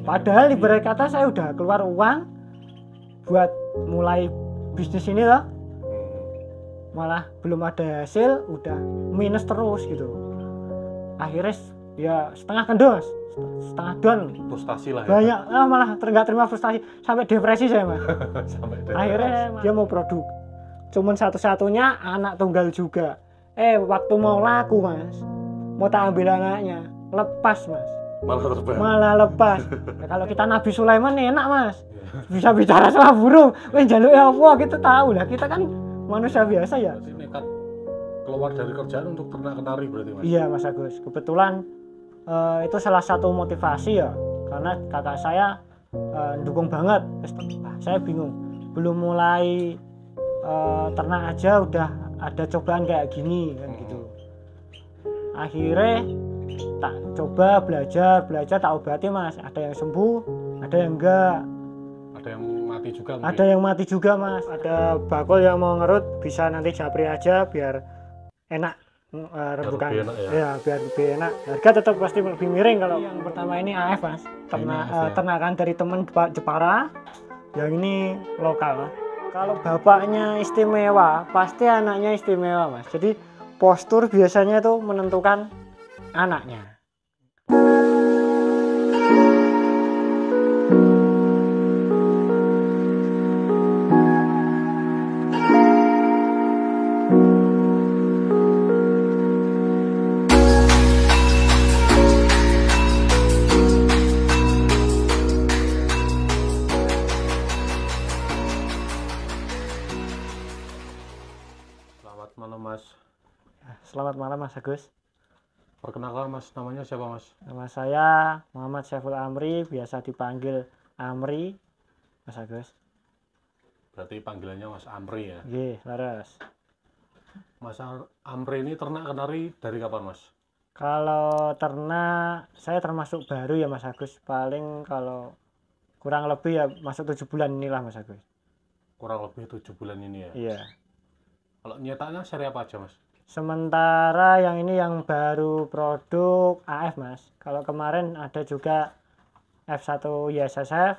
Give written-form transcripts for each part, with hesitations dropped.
Padahal ibarat kata saya udah keluar uang buat mulai bisnis ini loh, malah belum ada hasil, udah minus terus gitu. Akhirnya ya setengah kendos, setengah down, Frustasi lah ya. banyak malah nggak terima, frustasi sampai depresi saya mas. Sampai depresi. Akhirnya dia mau produk, cuman satu-satunya anak tunggal juga. Waktu mau laku mas, mau tak ambil anaknya, lepas mas, malah lepas. Ya, kalau kita Nabi Sulaiman enak mas, bisa bicara sama burung, jaluk ya Allah, kita tahu lah, kita kan manusia biasa ya. Berarti nekat keluar dari kerjaan untuk ternak kenari berarti mas? Iya mas Agus, kebetulan itu salah satu motivasi ya, karena kakak saya dukung banget. Saya bingung, belum mulai ternak aja udah ada cobaan kayak gini kan gitu. Akhirnya tak coba belajar tak obati mas, ada yang sembuh, ada yang enggak. Ada yang mati juga mungkin? Ada yang mati juga mas. Ada bakul yang mau ngerut, bisa nanti japri aja biar enak rembukan ya, biar lebih enak. Harga tetap pasti lebih miring. Kalau yang pertama ini AF mas, ternakan dari teman Jepara. Yang ini lokal. Kalau bapaknya istimewa, pasti anaknya istimewa mas. Jadi postur biasanya itu menentukan anaknya. Selamat malam mas. Selamat malam mas Agus. Perkenalkan mas, namanya siapa mas? Nama saya Muhammad Syaiful Amri, biasa dipanggil Amri mas Agus. Berarti panggilannya mas Amri ya? Iya, laras. Mas Amri ini ternak kenari dari kapan mas? Kalau ternak saya termasuk baru ya mas Agus, paling kalau kurang lebih ya masuk 7 bulan inilah mas Agus. Kurang lebih 7 bulan ini ya? Iya. Kalau nyetaknya seri apa aja mas? Sementara yang ini yang baru produk AF mas. Kalau kemarin ada juga F1 ISSF.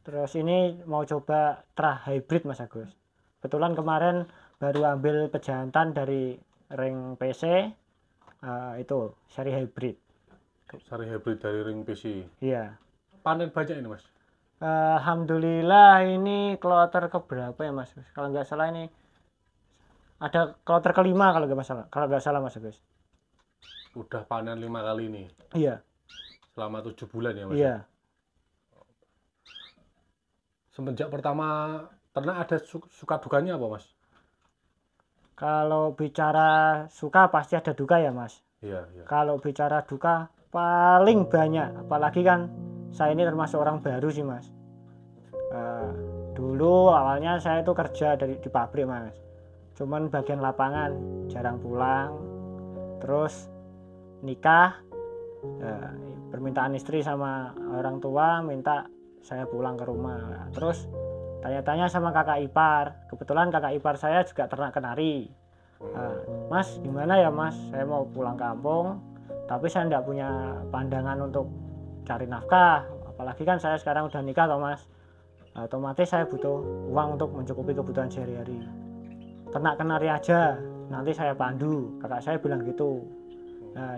Terus ini mau coba Trah Hybrid mas Agus. Kebetulan kemarin baru ambil pejantan dari ring PC. Itu seri hybrid. Seri hybrid dari ring PC? Iya. Panen banyak ini mas? Alhamdulillah ini kloter keberapa ya mas? Kalau nggak salah ini ada kloter kelima kalau nggak salah mas Agus. Udah panen 5 kali nih? Iya. Selama 7 bulan ya mas? Iya. Semenjak pertama ternak ada suka dukanya apa mas? Kalau bicara suka pasti ada duka ya mas. Iya. Kalau bicara duka paling banyak, apalagi kan saya ini termasuk orang baru sih mas. Dulu awalnya saya itu kerja di pabrik mas, cuman bagian lapangan, jarang pulang. Terus nikah, permintaan istri sama orang tua minta saya pulang ke rumah. Terus tanya-tanya sama kakak ipar, kebetulan kakak ipar saya juga ternak kenari. Mas gimana ya mas, saya mau pulang kampung tapi saya tidak punya pandangan untuk cari nafkah, apalagi kan saya sekarang udah nikah toh mas, otomatis saya butuh uang untuk mencukupi kebutuhan sehari-hari. Ternak kenari aja, nanti saya pandu, kakak saya bilang gitu.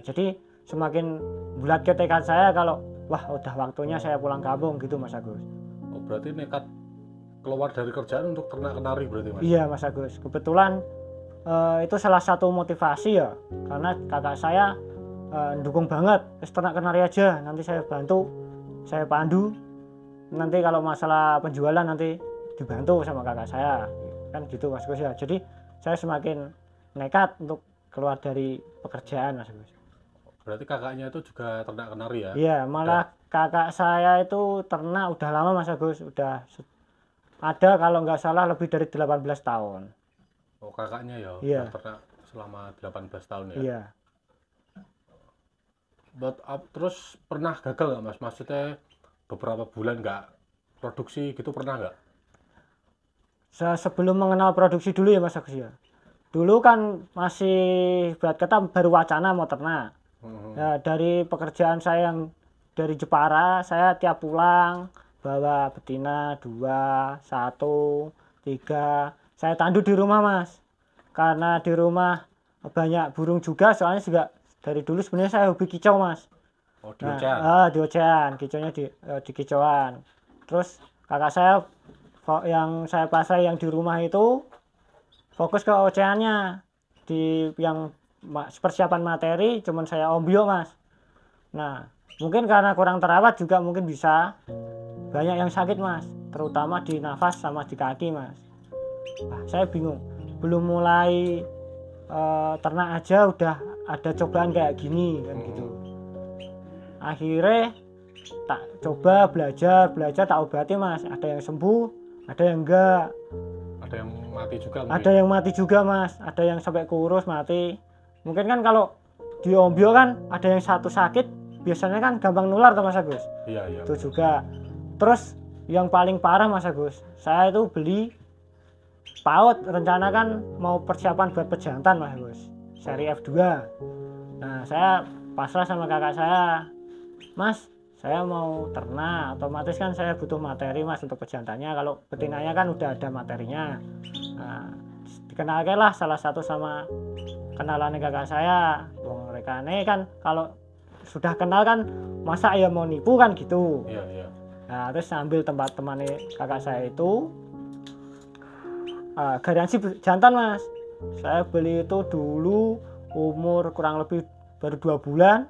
Jadi semakin bulat tekad saya kalau wah udah waktunya saya pulang kampung gitu mas Agus. Oh berarti nekat keluar dari kerjaan untuk ternak kenari berarti mas? Iya mas Agus, kebetulan itu salah satu motivasi ya, karena kakak saya dukung banget, ternak kenari aja, nanti saya bantu, saya pandu, nanti kalau masalah penjualan nanti dibantu sama kakak saya, kan gitu mas Gus ya. Jadi saya semakin nekat untuk keluar dari pekerjaan mas Gus. Berarti kakaknya itu juga ternak kenari ya? Iya, malah kakak saya itu ternak udah lama mas Agus, udah ada kalau nggak salah lebih dari 18 tahun. Oh kakaknya ya? Iya. Ternak selama 18 tahun ya? Iya. Terus pernah gagal nggak mas? Maksudnya beberapa bulan nggak produksi gitu, pernah nggak? Sebelum mengenal produksi dulu ya mas Agus ya. Dulu kan masih berat kata baru wacana mau ternak. Ya, dari pekerjaan saya yang dari Jepara saya tiap pulang bawa betina 2, 1, 3. Saya tandu di rumah Mas. Karena di rumah banyak burung juga, soalnya juga dari dulu sebenarnya saya hobi kicau Mas. Oh, di ocehan. Di ocehan, kicaunya di kicauan. Terus kakak saya yang saya pasai yang di rumah itu fokus ke ocehannya. Di yang persiapan materi cuman saya ombyo Mas. Nah, mungkin karena kurang terawat juga mungkin bisa banyak yang sakit Mas, terutama di nafas sama di kaki Mas. Saya bingung, belum mulai ternak aja udah ada cobaan kayak gini kan gitu. Akhirnya tak coba belajar tak obati Mas. Ada yang sembuh, ada yang enggak. Ada yang mati juga mungkin. Ada yang mati juga Mas, ada yang sampai kurus mati. Mungkin kan kalau di ombyo kan ada yang satu sakit, biasanya kan gampang nular tuh Mas Agus. Iya. Itu juga. Terus yang paling parah Mas Agus, saya itu beli PAUD, rencana kan mau persiapan buat pejantan Mas Agus, seri F2. Nah saya pasrah sama kakak saya, Mas saya mau ternak, otomatis kan saya butuh materi Mas untuk pejantannya. Kalau betinanya kan udah ada materinya. Nah, dikenalkan lah salah satu sama kenalannya kakak saya. Wong rekane kan kalau sudah kenal kan masa ya mau nipu kan gitu. Iya. Nah terus sambil tempat temannya kakak saya itu garansi jantan Mas. Saya beli itu dulu umur kurang lebih baru 2 bulan.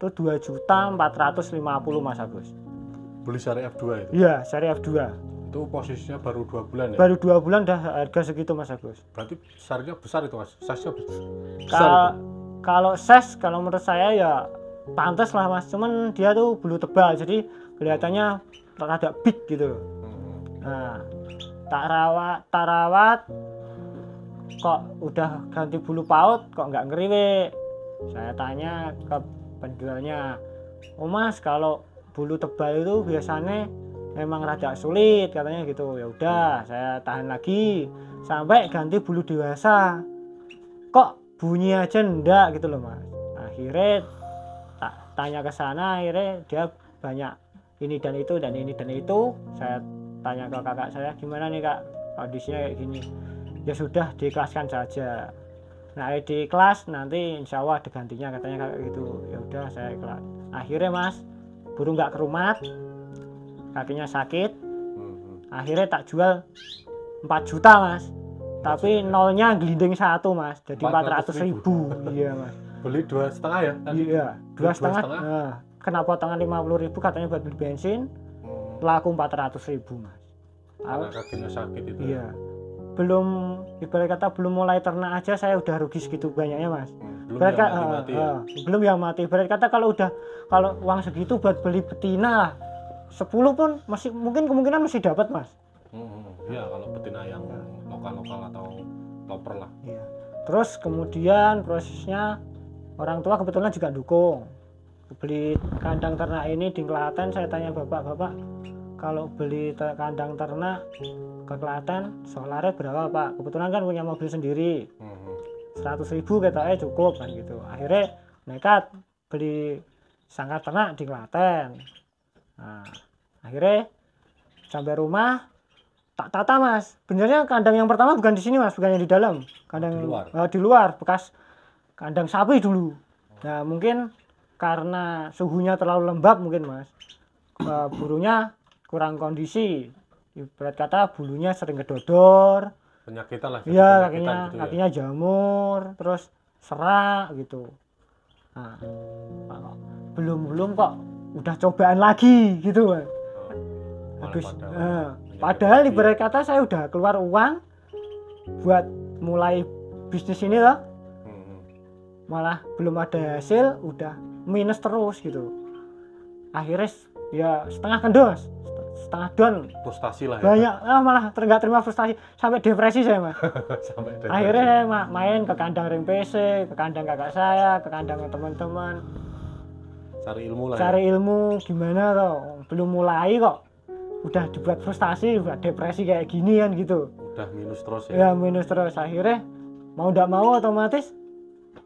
Itu 2.450.000 Mas Agus. Beli seri F2 itu? Iya, seri F2. Itu posisinya baru 2 bulan ya? Baru 2 bulan dah harga segitu Mas Agus. Berarti serinya besar itu Mas? Size-nya besar itu? Kalau size, kalau menurut saya ya pantas lah Mas. Cuman dia tuh bulu tebal, jadi kelihatannya rada big gitu. Nah, tak rawat kok udah ganti bulu paut kok nggak ngeriwek. Saya tanya ke penjualnya, oh Mas kalau bulu tebal itu biasanya memang rada sulit katanya gitu. Ya udah saya tahan lagi sampai ganti bulu dewasa, kok bunyi aja ndak gitu loh Mas. Akhirnya tak tanya ke sana, akhirnya dia banyak ini dan itu dan ini dan itu. Saya tanya ke kakak saya, gimana nih Kak kondisinya kayak gini. Ya sudah diikhlaskan saja. Nah di kelas nanti insya Allah ada gantinya katanya kayak gitu. Ya udah saya ikhlas. Akhirnya Mas burung nggak kerumat, kakinya sakit. Akhirnya tak jual 4 juta Mas. Tapi nolnya gelinding 1 Mas, jadi 400.000. Iya Mas. Beli 2,5 ya? Iya 2,5. Nah, kena potongan 50.000 katanya buat beli bensin. Laku 400.000 Mas. Karena kakinya sakit itu. Iya. Belum ibarat kata belum mulai ternak aja saya udah rugi segitu banyaknya Mas. Belum yang mati-mati ya? Belum yang mati. Ibarat kata kalau uang segitu buat beli betina 10 pun masih mungkin kemungkinan masih dapat Mas. Iya kalau betina yang lokal atau loper lah. Iya. Terus kemudian prosesnya orang tua kebetulan juga dukung. Beli kandang ternak ini di Klaten, saya tanya bapak, kalau beli kandang ternak ke Klaten solarnya berapa Pak? Kebetulan kan punya mobil sendiri. 100.000 katanya cukup kan gitu. Akhirnya nekat beli sangkar ternak di Klaten. Nah, akhirnya sampai rumah tak tata Mas. Benernya kandang yang pertama bukan di sini Mas, bukan yang di dalam. Kandang di luar bekas kandang sapi dulu. Nah, mungkin karena suhunya terlalu lembab mungkin Mas. Burungnya kurang kondisi. Ibarat kata bulunya sering kedodor. Penyakitan lah. Iya, gitu kakinya jamur, terus serak gitu. Nah, belum kok udah cobaan lagi gitu Mas. Habis padahal ibarat kata saya udah keluar uang buat mulai bisnis ini loh. Malah belum ada hasil udah minus terus gitu. Akhirnya ya setengah down. Frustasi lah ya. Banyak malah nggak terima frustasi sampai depresi saya Mas. Sampai depresi. Akhirnya saya main ke kandang ring PC, ke kandang kakak saya, ke kandang teman-teman. Cari ilmu lah. Cari ilmu gimana toh? Belum mulai kok udah dibuat frustasi, udah depresi kayak gini kan gitu. Udah minus terus ya. Ya minus terus. Akhirnya mau nggak mau otomatis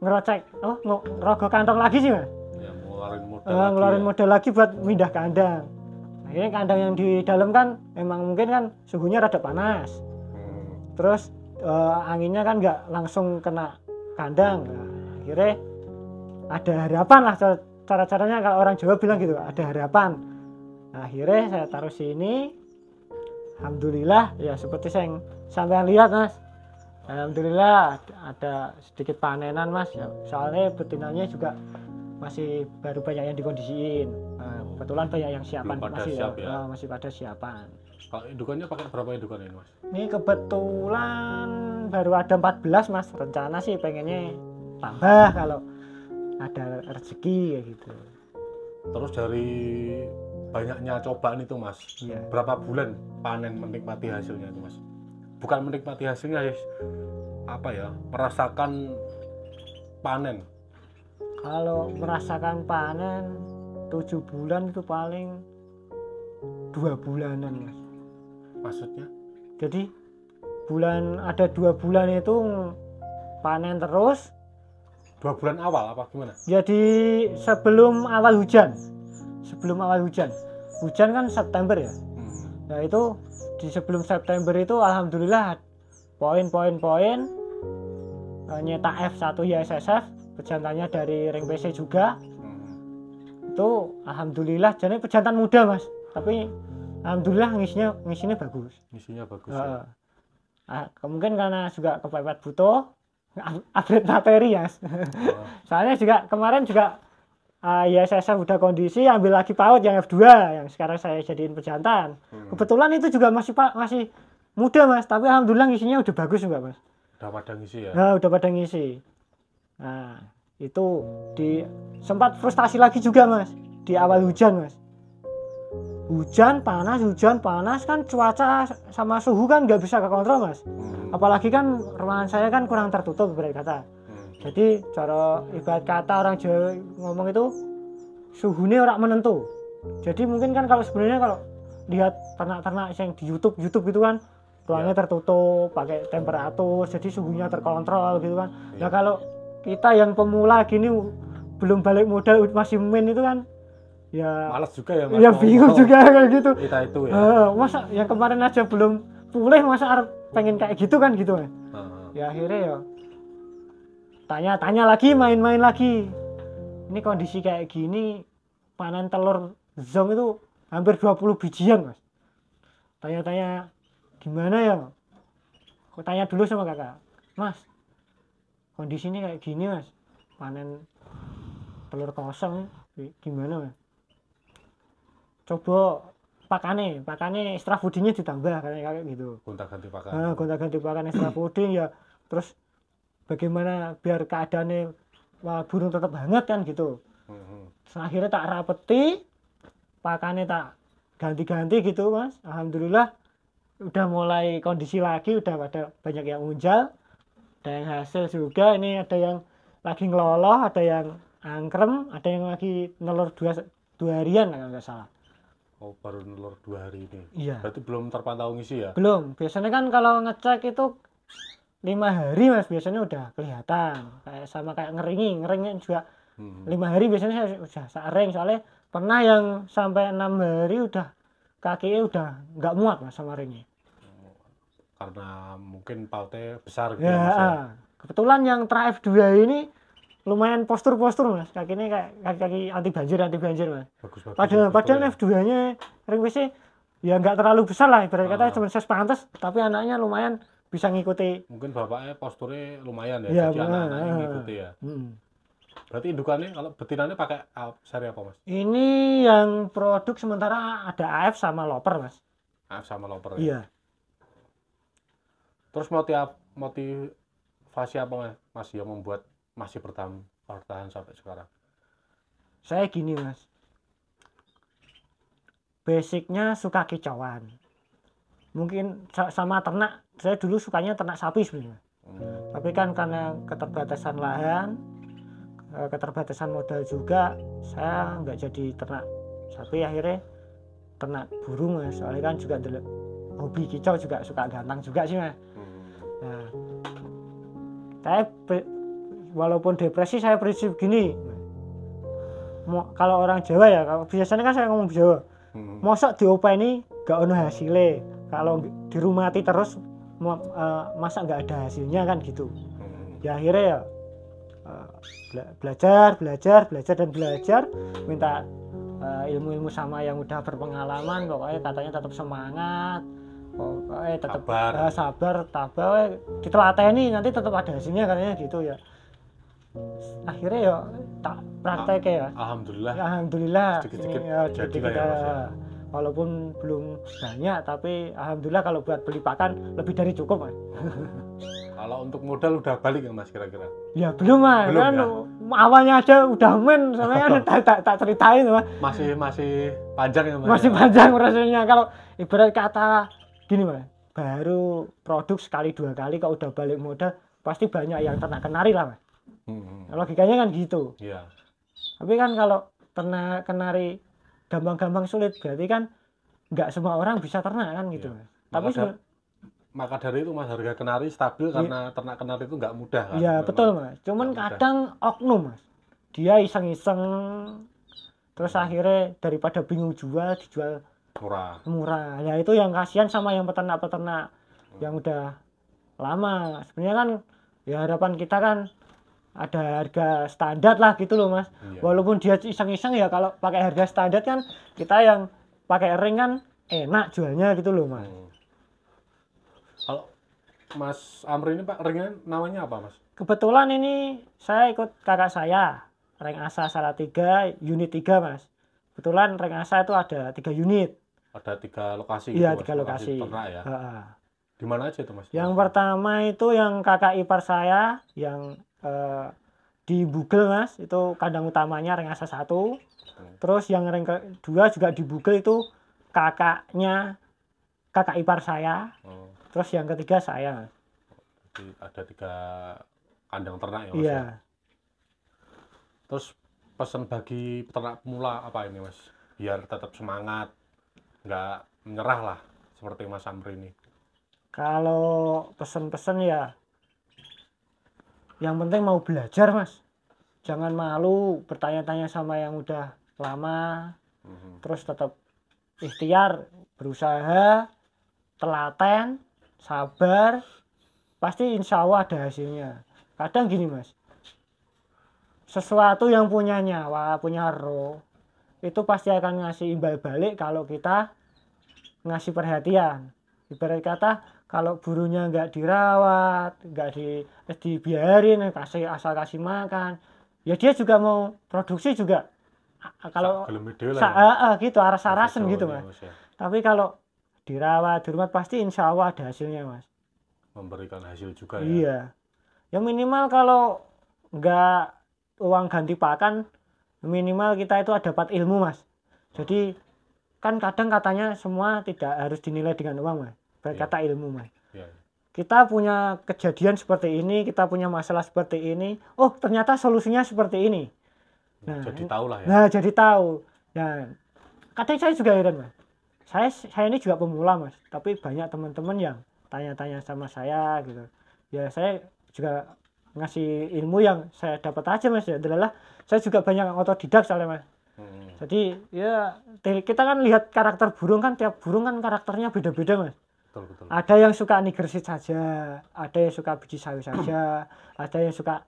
ngerocek, ngerogoh kantong lagi sih Mas. Ya ngeluarin modal lagi buat pindah kandang. Akhirnya kandang yang di dalam kan emang mungkin kan suhunya rada panas. Terus anginnya kan nggak langsung kena kandang. Nah, akhirnya ada harapan lah, cara-caranya kalau orang Jawa bilang gitu, ada harapan. Nah, akhirnya saya taruh sini. Alhamdulillah ya seperti yang sampean lihat Mas. Alhamdulillah ada sedikit panenan Mas. Ya, soalnya betinanya juga masih baru banyak yang dikondisiin. Nah, kebetulan banyak yang siapan masih siap, ya. Masih pada siapan. Kalau indukannya pakai berapa indukan ini Mas? Ini kebetulan baru ada 14 Mas. Rencana sih pengennya tambah kalau ada rezeki kayak gitu. Terus dari banyaknya cobaan itu Mas, Iya. berapa bulan panen menikmati hasilnya itu Mas? Bukan menikmati hasilnya, apa ya, merasakan panen. Kalau merasakan panen 7 bulan itu paling 2 bulanan Mas. Maksudnya? Jadi ada 2 bulan itu panen terus. 2 bulan awal apa gimana? Jadi sebelum awal hujan. Hujan kan September ya. Nah itu di sebelum September itu alhamdulillah poin-poin nyetak F1 ISSF, pejantannya dari ring PC juga. Itu alhamdulillah jadi pejantan muda Mas, tapi alhamdulillah ngisinya bagus. Ya. Mungkin karena juga kepepet butuh upgrade materi ya. Soalnya juga kemarin juga ISSF udah kondisi, ambil lagi PAUD yang F2 yang sekarang saya jadiin pejantan. Kebetulan itu juga masih muda Mas, tapi alhamdulillah ngisinya udah bagus juga Mas. Udah pada ngisi ya? Nah, udah pada ngisi. Nah, itu sempat frustasi lagi juga Mas di awal hujan Mas. Hujan panas kan cuaca sama suhu kan nggak bisa kekontrol Mas. Apalagi kan ruangan saya kan kurang tertutup ibarat kata. Jadi cara ibarat kata orang Jawa ngomong itu suhunya orang menentu. Jadi mungkin kan kalau sebenarnya kalau lihat ternak-ternak yang di YouTube gitu kan ruangnya tertutup pakai temperatur jadi suhunya terkontrol gitu kan. Nah kalau kita yang pemula gini belum balik modal masih main itu kan ya malas juga ya Mas. Ya bingung juga kayak gitu. Kita itu ya. Masa yang kemarin aja belum pulih masa pengen kayak gitu kan gitu kan. Ya akhirnya ya tanya-tanya lagi, main-main lagi. Ini kondisi kayak gini panen telur zong itu hampir 20 bijian Mas. Tanya-tanya gimana ya? Aku tanya dulu sama kakak, Mas, kondisi ini kayak gini Mas, panen telur kosong gimana Mas? Coba pakane extra foodingnya ditambah kayak gitu. Gonta-ganti pakan. Gonta-ganti pakan extra fooding ya. Terus bagaimana biar keadaannya burung tetap hangat kan gitu. Akhirnya tak rapeti, pakannya tak ganti-ganti gitu Mas. Alhamdulillah udah mulai kondisi lagi, udah ada banyak yang unjal, ada yang hasil juga. Ini ada yang lagi ngeloloh, ada yang angkrem, ada yang lagi nelur 2 harian kalau nggak salah. Oh baru nelur 2 hari ini. Iya. Berarti belum terpantau ngisi ya? Belum. Biasanya kan kalau ngecek itu 5 hari Mas biasanya udah kelihatan kayak ngeringnya juga 5 hari biasanya saya udah sering soalnya pernah yang sampai 6 hari udah kakinya udah nggak muat Mas sama ringnya karena mungkin pautnya besar gitu ya, Mas ya. Kebetulan yang Tra F2 ini lumayan postur Mas kakinya kayak kaki anti banjir Mas. Bagus, padahal F2 nya ring PC ya nggak terlalu besar lah ibarat kata cuma size pantas tapi anaknya lumayan bisa ngikuti. Mungkin bapaknya posturnya lumayan ya, jadi anak-anaknya ngikuti ya. Berarti indukannya kalau betinannya pakai seri apa Mas? Ini yang produk sementara ada AF sama Loper Mas. AF sama Loper ya? Iya. Terus motivasi apa Mas yang membuat masih bertahan sampai sekarang? Saya gini Mas, basicnya suka kicauan. Mungkin sama ternak, saya dulu sukanya ternak sapi sebenarnya. Tapi kan karena keterbatasan lahan, keterbatasan modal juga, saya nggak jadi ternak sapi, akhirnya ternak burung Mas. Soalnya kan juga hobi kicau juga suka gantang juga sih Mas. Nah, saya walaupun depresi saya prinsip gini, kalau orang Jawa ya, kalau biasanya kan saya ngomong Jawa, mosok diopeni gak ono hasilnya, kalau dirumati terus masa nggak ada hasilnya kan gitu. Ya akhirnya ya belajar dan belajar, minta ilmu-ilmu sama yang udah berpengalaman, pokoknya katanya tetap semangat, pokoknya tetap sabar, tabah, ditelateni nanti tetap ada hasilnya katanya gitu ya. Akhirnya ya tak praktek ya. Alhamdulillah sedikit-sedikit jadi kita walaupun belum banyak, tapi alhamdulillah kalau buat beli pakan lebih dari cukup, Mas. Kalau untuk modal udah balik ya Mas kira-kira? Ya belum, Mas. Belum, kan ya? awalnya aja udah men, sampai kan tak ceritain, Mas. Masih panjang ya Mas. Masih panjang prosesnya. Kalau ibarat kata gini, Mas, baru produk sekali 2 kali kok udah balik modal, pasti banyak yang ternak kenari lah, Mas. Logikanya kan gitu. Iya. Tapi kan kalau ternak kenari gampang-gampang sulit, berarti kan nggak semua orang bisa ternak kan gitu, Mas. Tapi maka dari itu Mas, harga kenari stabil karena ternak kenari itu nggak mudah kan? Iya betul Mas, cuman kadang oknum Mas, dia iseng-iseng, terus akhirnya daripada bingung dijual murah. Ya itu yang kasihan sama yang peternak-peternak yang udah lama. Sebenarnya kan ya harapan kita kan ada harga standar lah gitu loh Mas. Iya. Walaupun dia iseng-iseng ya, kalau pakai harga standar kan kita yang pakai ring kan enak jualnya gitu loh Mas. Kalau Mas Amri ini Pak, ringnya namanya apa Mas? Kebetulan ini saya ikut kakak saya, ring Asa Salatiga unit 3 Mas. Kebetulan ring Asa itu ada 3 unit. Ada 3 lokasi iya, gitu, 3 lokasi. Ternak ya? Di mana aja itu Mas? Yang pertama itu yang kakak ipar saya yang di Bugel Mas, itu kandang utamanya ring Asa 1. Terus yang ring kedua juga di Bugel itu kakaknya kakak ipar saya. Terus yang ketiga saya Mas. Jadi ada 3 kandang ternak ya Mas? Iya. Ya? Terus pesan bagi peternak pemula apa ini Mas? Biar tetap semangat, nggak menyerah lah seperti Mas Amri ini. Kalau pesan-pesan ya yang penting mau belajar Mas, jangan malu bertanya-tanya sama yang udah lama. Terus tetap ikhtiar, berusaha, telaten, sabar, pasti insya Allah ada hasilnya. Kadang gini Mas, sesuatu yang punya nyawa, punya roh, itu pasti akan ngasih imbal balik kalau kita ngasih perhatian. Ibarat kata kalau burunya nggak dirawat, nggak dibiarin, asal kasih makan, ya dia juga mau produksi juga. Kalau gitu aras-arasen gitu Mas. Ya. Tapi kalau dirawat, dihormat, pasti insya Allah ada hasilnya Mas. Memberikan hasil juga ya. Iya. Ya minimal kalau nggak uang ganti pakan, minimal kita itu dapat ilmu Mas. Jadi kan kadang katanya semua tidak harus dinilai dengan uang Mas, berkata ilmu Mas. Kita punya kejadian seperti ini, kita punya masalah seperti ini, oh ternyata solusinya seperti ini. Nah, jadi tahu lah ya. Nah jadi tahu. Nah kadang saya juga heran Mas, saya ini juga pemula Mas, tapi banyak teman-teman yang tanya-tanya sama saya gitu. Ya saya juga ngasih ilmu yang saya dapat aja Mas ya. Adalah saya juga banyak otodidak soalnya Mas. Jadi ya kita kan lihat karakter burung kan, tiap burung kan karakternya beda-beda Mas. Betul. Ada yang suka nigersit saja, ada yang suka biji sawi saja, ada yang suka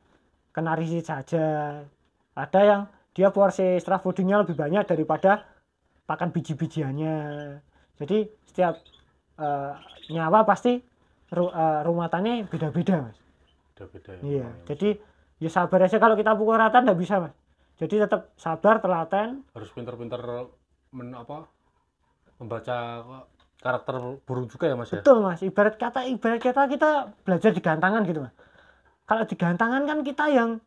kenarisit saja, ada yang dia porsi setelah foodingnya lebih banyak daripada pakan biji-bijiannya. Jadi setiap nyawa pasti rumatannya beda-beda Mas. Beda-beda ya. Iya. Jadi ya sabar aja, kalau kita pukul rata nggak bisa Mas. Jadi tetap sabar, telaten. Harus pintar-pintar membaca karakter burung juga ya Mas ya. Betul Mas. Ibarat kata kita belajar di gantangan gitu Mas. Kalau di gantangan kan kita yang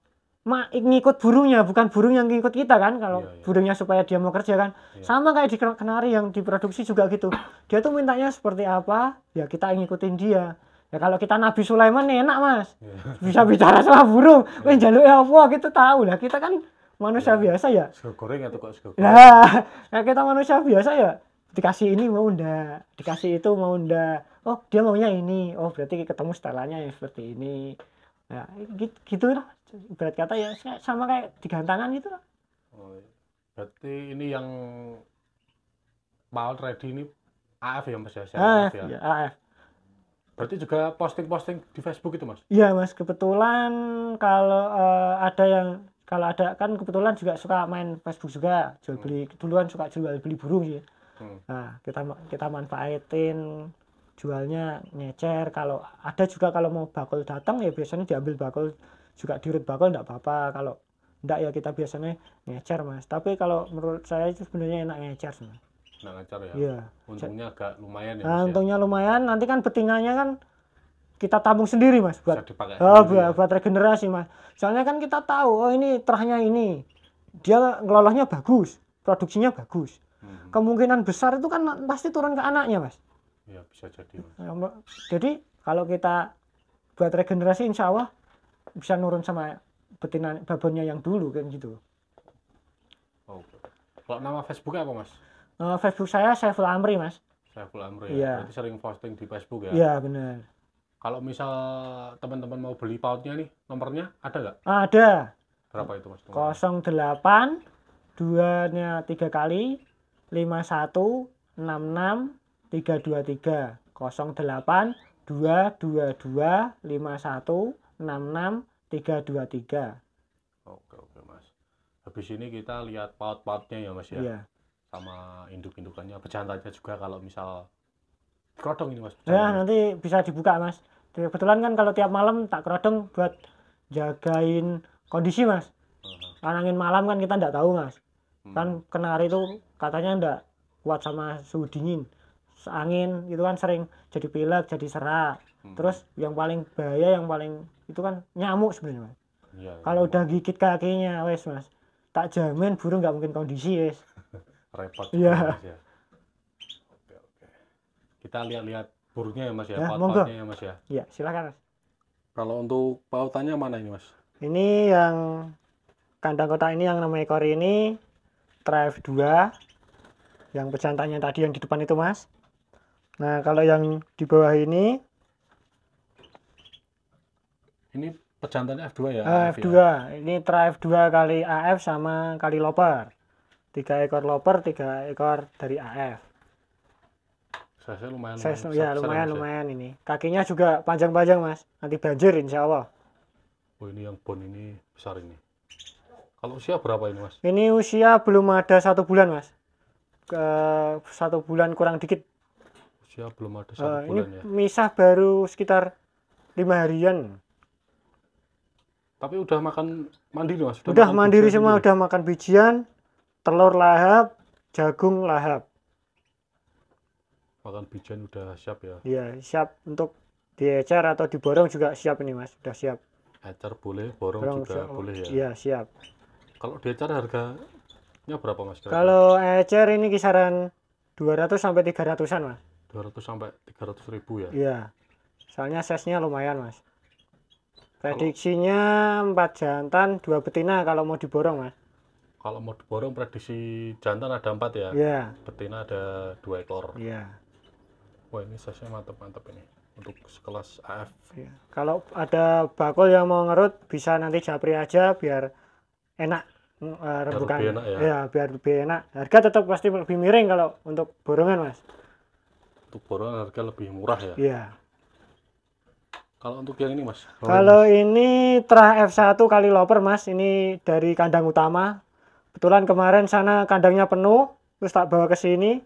ngikut burungnya, bukan burung yang ngikut kita kan. Kalau burungnya supaya dia mau kerja kan. Sama kayak di kenari yang diproduksi juga gitu. Dia tuh mintanya seperti apa, ya kita ngikutin dia. Ya kalau kita Nabi Sulaiman enak Mas. Bisa bicara sama burung. Weh njaluk apa gitu tahu lah. Kita kan manusia biasa ya. Sego goreng atau kok sego goreng? Nah, kita manusia biasa ya. Dikasih ini mau ndak, dikasih itu mau ndak. Oh, dia maunya ini. Oh, berarti ketemu setelannya yang seperti ini. Nah, gitu lah. Ibarat kata ya sama kayak di gantangan gitu lah. Berarti ini yang Paul ready ini AF ya Mas ya? AF ya. ya, AF. Berarti juga posting-posting di Facebook itu Mas? Iya Mas, kebetulan kalau ada yang kalau ada kan kebetulan juga suka main Facebook juga, jual beli duluan suka jual beli burung sih. Nah, kita manfaatin jualnya ngecer. Kalau ada juga kalau mau bakul datang ya biasanya diambil bakul juga dirut bakul enggak apa-apa. Kalau enggak ya kita biasanya ngecer Mas. Tapi kalau menurut saya itu sebenarnya enak ngecer sih. Nah, ngecer ya. Iya. Untungnya agak lumayan ya Nah, Mas ya. untungnya lumayan. Nanti kan betinanya kan kita tabung sendiri Mas buat Bisa dipakai buat regenerasi Mas. Soalnya kan kita tahu oh ini terahnya ini. Dia ngelolosnya bagus, produksinya bagus. Kemungkinan besar itu kan pasti turun ke anaknya Mas. Iya bisa jadi Mas. Jadi kalau kita buat regenerasi insya Allah bisa nurun sama betina babonnya yang dulu kan gitu. Oh. Kalau nama Facebooknya apa Mas? Facebook saya Saiful Amri Mas. Saiful Amri ya. Iya. Berarti sering posting di Facebook ya? Iya benar. Kalau misal teman-teman mau beli pautnya nih, nomornya ada nggak? Ada. Berapa itu Mas? 08 2-nya 3 kali 51 66 323 08 222 51 66 323. Oke Mas. Habis ini kita lihat paut-pautnya ya Mas ya. Iya. Sama induk-indukannya, bejantannya juga kalau misal kerodong ini Mas. Ya nanti bisa dibuka Mas. Kebetulan kan kalau tiap malam tak kerodong buat jagain kondisi Mas. Angin malam kan kita nggak tahu Mas. Kan kenari itu katanya nggak kuat sama suhu dingin. Angin itu kan sering jadi pilek, jadi serak. Terus yang paling bahaya, yang paling itu kan nyamuk sebenarnya Mas. Iya, kalau udah gigit kakinya wes Mas, tak jamin burung nggak mungkin kondisi wes. Repot. Iya. Mas, ya. Oke. Kita lihat-lihat burungnya ya Mas ya, Ya, paut-pautnya ya Mas ya. Iya, silakan Mas. Kalau untuk pautannya mana ini Mas? Ini yang kandang kotak ini yang 6 ekor ini Trife 2. Yang pejantannya tadi yang di depan itu Mas. Nah, kalau yang di bawah ini pejantannya F2 ya? F2. Ya? Ini Trife 2 kali AF sama kali loper. 3 ekor loper, 3 ekor dari AF. Saya lumayan. Ya, lumayan ini. Kakinya juga panjang-panjang Mas. Nanti banjir insya Allah. Oh, ini yang bon ini besar ini. Kalau usia berapa ini Mas? Ini usia belum ada 1 bulan Mas. 1 bulan kurang dikit. Usia belum ada 1 bulan ini ya. misah baru sekitar 5 harian. Tapi udah makan mandiri Mas? Udah mandiri semua, udah makan bijian, telur lahap, jagung lahap. Makan bijian udah siap ya? Iya, siap untuk diecer atau diborong juga siap ini Mas, udah siap. Ecer boleh, borong juga boleh ya? Iya, siap. Kalau diecer harganya berapa Mas? Kalau ecer ini kisaran 200 sampai 300-an Mas. 200 sampai 300 ribu ya? Iya. Soalnya size-nya lumayan Mas. Prediksinya 4 jantan, 2 betina kalau mau diborong Mas. Kalau mau diborong prediksi jantan ada 4 ya? Iya. Betina ada 2 ekor. Iya. Wah ini size-nya mantap-mantap ini. Untuk sekelas AF. Iya. Kalau ada bakul yang mau ngerut bisa nanti japri aja biar enak rembukan. Biar lebih enak ya? Iya, biar lebih enak. Harga tetap pasti lebih miring kalau untuk borongan Mas. Untuk borongan harga lebih murah ya? Iya. Kalau untuk yang ini Mas? Kalau ini terah F1 kali loper Mas, ini dari kandang utama. Kebetulan kemarin sana kandangnya penuh, terus tak bawa ke sini.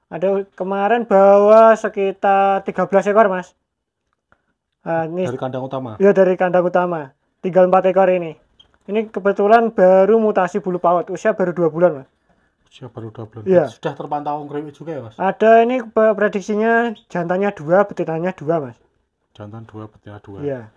Ada kemarin bawa sekitar 13 ekor Mas. Ini dari kandang utama? Ya dari kandang utama. Tinggal 4 ekor ini. Ini kebetulan baru mutasi bulu paut, usia baru 2 bulan Mas. Usia baru 2 bulan. Iya. Sudah terpantau ngeriwik juga ya Mas? Ada ini prediksinya jantannya 2, betinanya 2 Mas. Jantan 2, betina 2. Iya.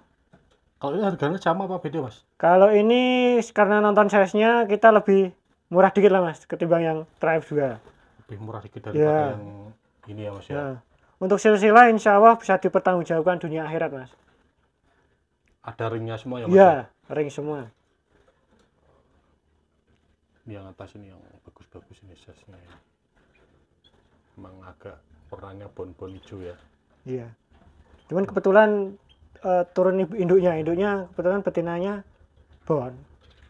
Kalau ini harganya sama apa beda Mas? Kalau ini karena nonton size-nya kita lebih murah dikit lah Mas ketimbang yang Trife 2. Lebih murah dikit daripada yang ini ya Mas ya. Untuk silsilah insya Allah bisa dipertanggungjawabkan dunia akhirat Mas. Ada ringnya semua ya Mas? Iya, ring semua. Ini yang atas ini yang bagus-bagus ini size-nya ini. Memang agak warnanya bon-bon hijau ya. Iya. Cuman kebetulan turun induknya kebetulan betinanya bon.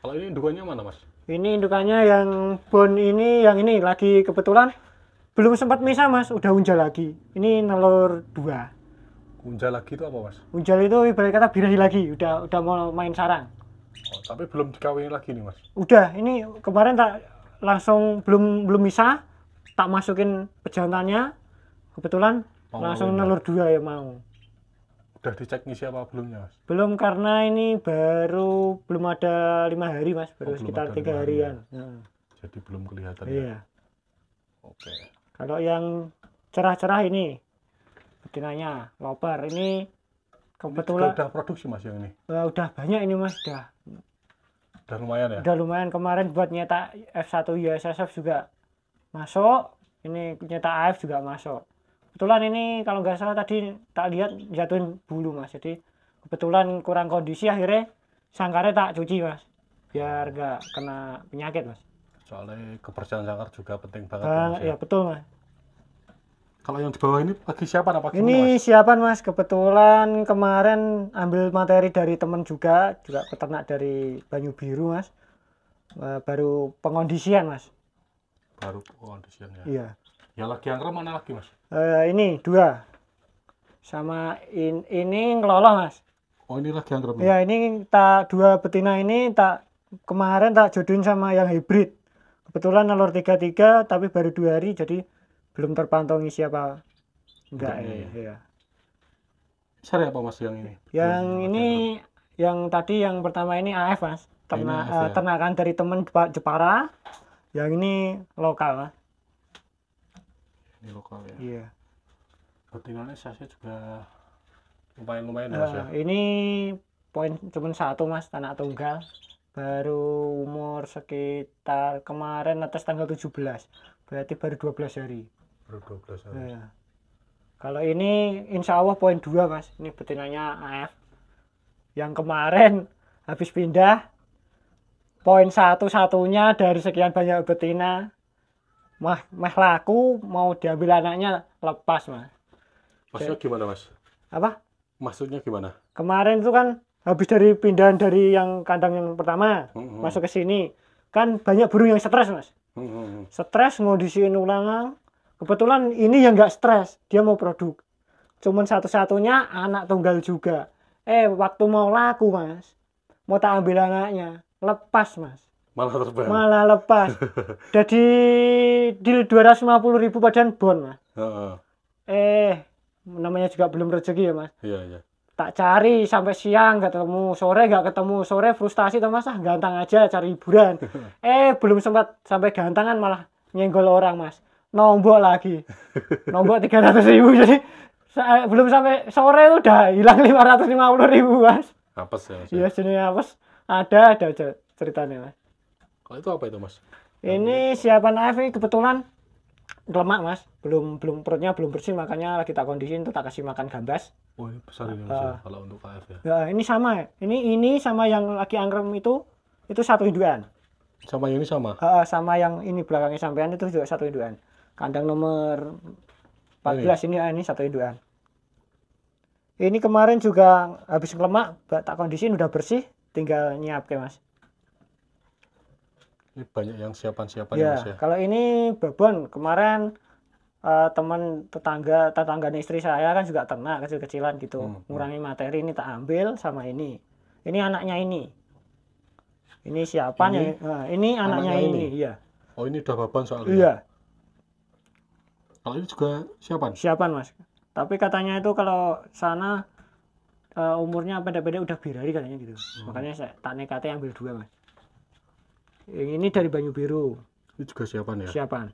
Kalau ini indukannya mana Mas? Ini indukannya yang bon ini, yang ini lagi kebetulan belum sempat misa mas, udah unjal lagi. Ini nelur 2. Unjal lagi itu apa mas? Unjal itu ibarat kata birahi lagi, udah mau main sarang. Oh, tapi belum dikawini lagi nih mas? Udah, ini kemarin tak langsung belum misa, tak masukin pejantannya, kebetulan langsung nelur 2 ya mau. Udah dicek ngisi apa belumnya mas? Belum, karena ini baru belum ada 5 hari mas, baru sekitar 3 harian. Jadi belum kelihatan. Iya. Ya? Oke. Kalau yang cerah-cerah ini betinanya loper, ini kebetulan udah produksi mas yang ini? Udah banyak ini mas, udah lumayan ya? Udah lumayan, kemarin buat nyetak F1 USSF juga masuk, ini nyetak AF juga masuk. Kebetulan ini kalau nggak salah tadi tak lihat jatuhin bulu mas, jadi kebetulan kurang kondisi, akhirnya sangkarnya tak cuci mas, biar nggak kena penyakit mas. Soalnya kebersihan sangkar juga penting banget Ya betul mas. Kalau yang di bawah ini lagi siapan apa gimana Ini mas? siapan mas, kebetulan kemarin ambil materi dari temen juga peternak dari Banyu Biru mas, baru pengondisian mas. Baru pengondisian ya? Iya. Yang lagi angker mana lagi mas? Ini 2 sama ini ngeloloh mas. Oh ini lagi angker? Ya ini tak 2 betina ini kemarin tak jodohin sama yang hybrid. Kebetulan nelur 33 tapi baru 2 hari, jadi belum terpantau ngisi apa enggak ya. Seri apa mas yang ini? Yang ini yang tadi yang pertama ini AF mas, ternakan dari temen Jepara. Yang ini lokal mas. Ini lokal ya? Iya. Betinanya size juga lumayan mas ya? Ini poin cuma 1 mas, anak tunggal, baru umur sekitar kemarin atas tanggal 17, berarti baru 12 hari. Baru 12 hari. Ya. Kalau ini insya Allah poin 2 mas, ini betinanya AF. Yang kemarin habis pindah, poin satunya dari sekian banyak betina, mah laku, mau diambil anaknya lepas mas. Maksudnya gimana mas? Apa? Maksudnya gimana? Kemarin itu kan habis dari pindahan dari yang kandang yang pertama masuk ke sini, kan banyak burung yang stres mas. Stres ngondisiin ulangan. Kebetulan ini yang nggak stres, dia mau produk. Cuman satu-satunya anak tunggal juga. Waktu mau laku mas, mau tak ambil anaknya, lepas mas. Malah terbang. Malah lepas. Jadi deal 250.000 badan bon mas. Namanya juga belum rezeki ya mas. Iya. Tak cari sampai siang nggak ketemu, sore nggak ketemu, sore frustasi tuh mas, gantang aja cari hiburan. Belum sempat sampai gantangan malah nyenggol orang mas, nombok lagi, nombok 300.000, jadi belum sampai sore itu udah hilang 550.000 mas. Apes ya mas? Iya jenis apes, ada aja ceritanya mas. Kalau itu apa itu mas? Ini siapan AF kebetulan lemak mas, belum perutnya belum bersih, makanya lagi tak kondisiin tuh, tak kasih makan gambas. Oh ini besar ini mas ya, kalau untuk KF ya? Ya ini sama, ini sama yang lagi angkrem itu 1 indukan. Sama yang ini sama? Sama yang ini belakangnya sampean itu juga 1 indukan. Kandang nomor 14 ini 1 indukan. Ini kemarin juga habis lemak, tak kondisiin udah bersih, tinggal nyiapke mas. Ini banyak yang siapan-siapan ya mas ya? Kalau ini babon, kemarin teman tetangga istri saya kan juga ternak kecil-kecilan gitu, ngurangi materi, ini tak ambil sama ini anaknya ini siapan ini? Ini anaknya ini. Iya. Oh ini udah baban soalnya? Iya. Kalau ini juga siapan mas, tapi katanya itu kalau sana umurnya pendek-pendek udah birahi katanya gitu. Makanya saya tak nekatnya ambil 2 mas. Ini dari Banyu Biru. Ini juga siapan ya? Siapan.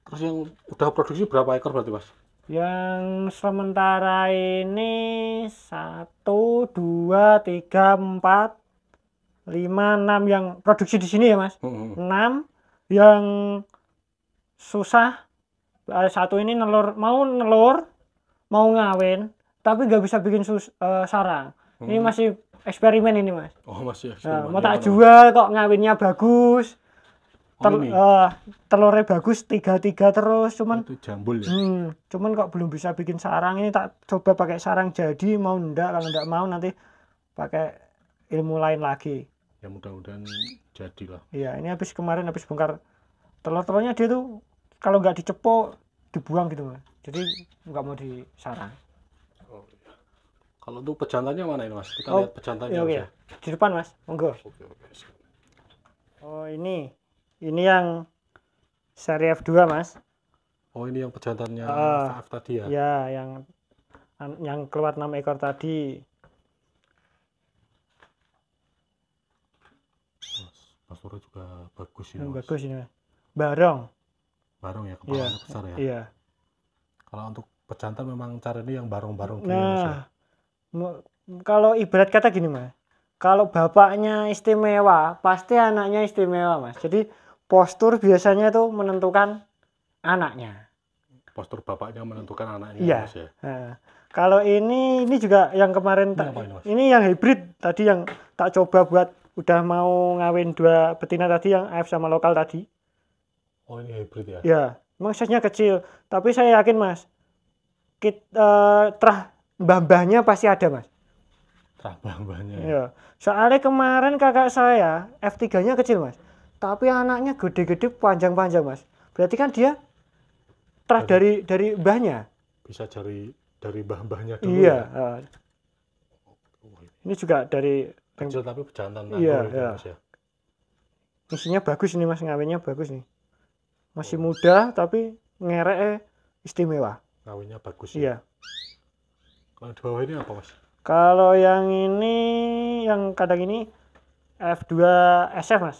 Terus yang udah produksi berapa ekor berarti mas? Yang sementara ini 1, 2, 3, 4, 5, 6 yang produksi di sini ya mas. 6 yang susah. 1 ini mau ngawin tapi nggak bisa bikin sarang. Ini masih eksperimen ini mas. Oh masih eksperimen. Mau tak jual kok, ngawinnya bagus. Telurnya bagus 3 terus, cuman itu jambul ya? Cuman kok belum bisa bikin sarang. Ini tak coba pakai sarang jadi, mau enggak, kalau enggak mau nanti pakai ilmu lain lagi. Ya mudah-mudahan jadilah. Iya, ini kemarin habis bongkar telur-telurnya, dia tuh kalau nggak dicepok dibuang gitu Mas. Jadi nggak mau disarang. Oh, iya. Kalau untuk pejantannya mana ini Mas? Kita Oh, lihat pejantannya iya, Mas oke. ya. Di depan Mas, monggo. Oke, oke. Oh, ini yang seri F2 Mas. Oh, ini yang pejantannya Ah, VF tadi ya. ya, yang keluar 6 ekor tadi. Pasurnya juga bagus ini Mas. Bagus ini Mas. Barong. Barong ya, Iya, kepalanya besar ya. iya. Kalau untuk pejantan memang cari ini yang barong-barong gini Mas ya. Nah, kalau ibarat kata gini Mas, kalau bapaknya istimewa, pasti anaknya istimewa Mas. Jadi postur biasanya itu menentukan anaknya. Postur bapaknya menentukan anaknya Iya. Mas ya. Nah, kalau ini juga yang kemarin Ini apa ini, Mas? ini yang hybrid tadi yang tak coba buat udah mau ngawin 2 betina tadi yang AF sama lokal tadi. Oh, ini hybrid ya. Ya, memang size-nya kecil, tapi saya yakin Mas, terah mbah-mbahnya pasti ada Mas. Terabang-abangnya. Ya. Soalnya kemarin kakak saya F3-nya kecil Mas, tapi anaknya gede-gede panjang-panjang Mas. Berarti kan dia terah dari mbahnya. Bisa dari mbah-mbahnya dulu Iya. ya. Ini juga dari Kecil tapi pejantan Iya, itu iya. Mas ya. isinya bagus ini Mas, ngawinnya bagus nih. Masih muda tapi ngereknya istimewa. Ngawinnya bagus ya. Iya. Kalau di bawah ini apa Mas? Kalau yang ini yang kadang ini F2 SF Mas.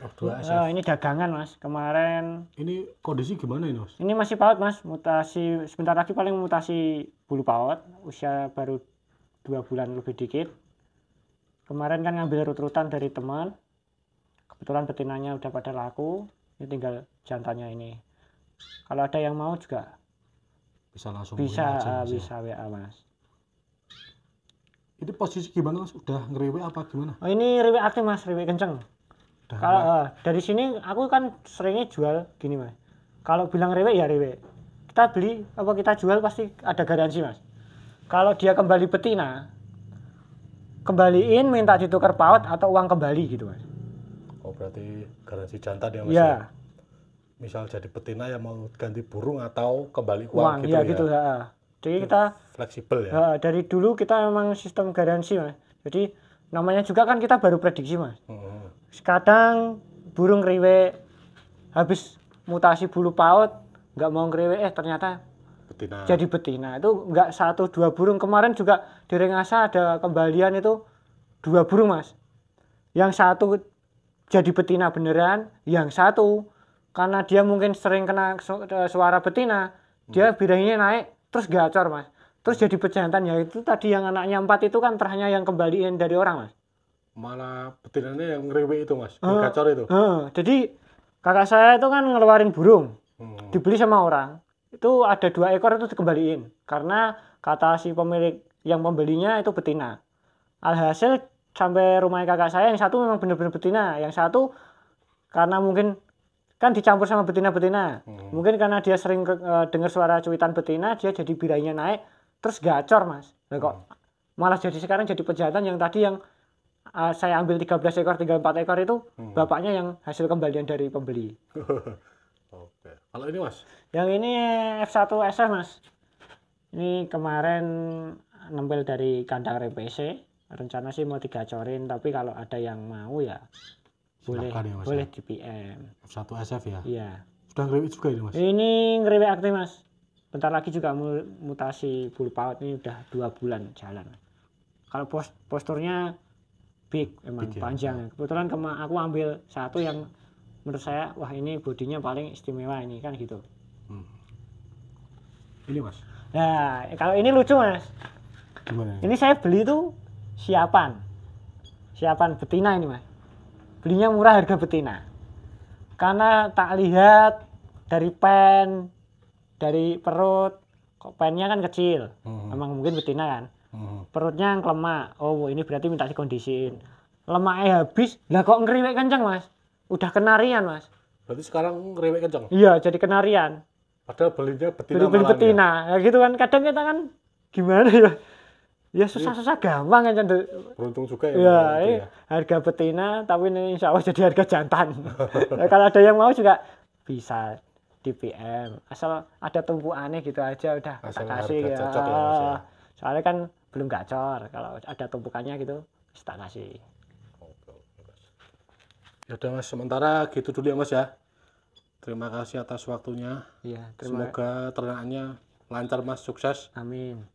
F2 SF. Nah, ini dagangan Mas. Kemarin Ini kondisi gimana ini Mas? ini masih paut Mas, mutasi sebentar lagi paling mutasi bulu paut, usia baru 2 bulan lebih dikit. Kemarin kan ngambil rut-rutan dari teman. Kebetulan betinanya udah pada laku, ini tinggal jantannya ini. Kalau ada yang mau juga Bisa langsung bisa aja, Mas, ya. bisa WA Mas. Ini posisi gimana Mas? Udah ngerewe apa gimana? Oh, ini riwek aktif Mas, riwek kenceng. Udah Kalau dari sini aku kan seringnya jual gini Mas. Kalau bilang riwek ya riwek. Kita beli apa kita jual pasti ada garansi Mas. Kalau dia kembali betina, kembaliin minta ditukar paut atau uang kembali gitu Mas. Oh, berarti garansi jantan ya Mas Iya. ya? Misal jadi betina yang mau ganti burung atau kembali uang Uang gitu ya ya. gitu ya. Jadi kita Fleksibel ya. dari dulu kita memang sistem garansi Mas. Jadi namanya juga kan kita baru prediksi Mas. Kadang burung riwek habis mutasi bulu paut nggak mau ngeriwek ternyata Betina. jadi betina. Itu nggak 1-2 burung. Kemarin juga di Rengasa ada kembalian itu 2 burung Mas. Yang satu jadi betina beneran, yang satu karena dia mungkin sering kena suara betina, dia birahinya naik terus gacor Mas. Terus jadi pejantan ya itu tadi yang anaknya 4 itu kan terahnya yang kembaliin dari orang Mas. Malah betinanya yang ngerewe itu Mas, yang gacor itu. Jadi kakak saya itu kan ngeluarin burung, Hmm. dibeli sama orang. Itu ada 2 ekor itu dikembaliin karena kata si pemilik yang pembelinya itu betina. Alhasil sampai rumah kakak saya yang satu memang benar-benar betina, yang satu karena mungkin kan dicampur sama betina-betina. Mungkin karena dia sering dengar suara cuitan betina, dia jadi birahinya naik terus gacor Mas. Nah, kok malah jadi sekarang jadi pejantan yang tadi yang saya ambil 13 ekor, tinggal 4 ekor itu bapaknya yang hasil kembalian dari pembeli. Oke. Kalau ini Mas? Yang ini F1 SF Mas. Ini kemarin nempel dari kandang RPC. Rencana sih mau digacorin, tapi kalau ada yang mau ya boleh, Silakan ya, Mas, boleh ya. di PM. F1 SF ya? Iya. Sudah ngerewe juga ini Mas? Ini ngeriwek aktif Mas. Bentar lagi juga mutasi bulu paut, ini udah 2 bulan jalan. Kalau posturnya big, emang Big ya? panjang. Kebetulan aku ambil satu yang menurut saya wah ini bodinya paling istimewa ini kan gitu. Ini Mas? Nah kalau ini lucu Mas. Gimana? Ini saya beli tuh siapan betina ini Mas. Belinya murah harga betina. Karena tak lihat dari pen, dari perut, kok pennya kan kecil. Memang mungkin betina kan. Perutnya yang lemak. Oh ini berarti minta dikondisiin. Lemaknya habis, lah kok ngeriwek kenceng Mas. Udah kenarian Mas. Berarti sekarang ngerewe kenceng? Iya jadi kenarian. Padahal belinya betina Beli malam betina. Ya gitu kan kadang kita kan gimana ya. Ya susah-susah gampang kan Cen. Beruntung juga ya. Ya, itu ya. harga betina tapi ini insya Allah jadi harga jantan. Ya, kalau ada yang mau juga bisa di PM. Asal ada tumpuannya gitu aja udah kita Asal kasih harga ya. cocok ya, Mas ya. Soalnya kan belum gacor. Kalau ada tumpukannya gitu kita kasih. Oke, Mas. Ya udah Mas, sementara gitu dulu ya Mas ya. Terima kasih atas waktunya. Iya, terima Semoga ternaknya lancar Mas, sukses. Amin.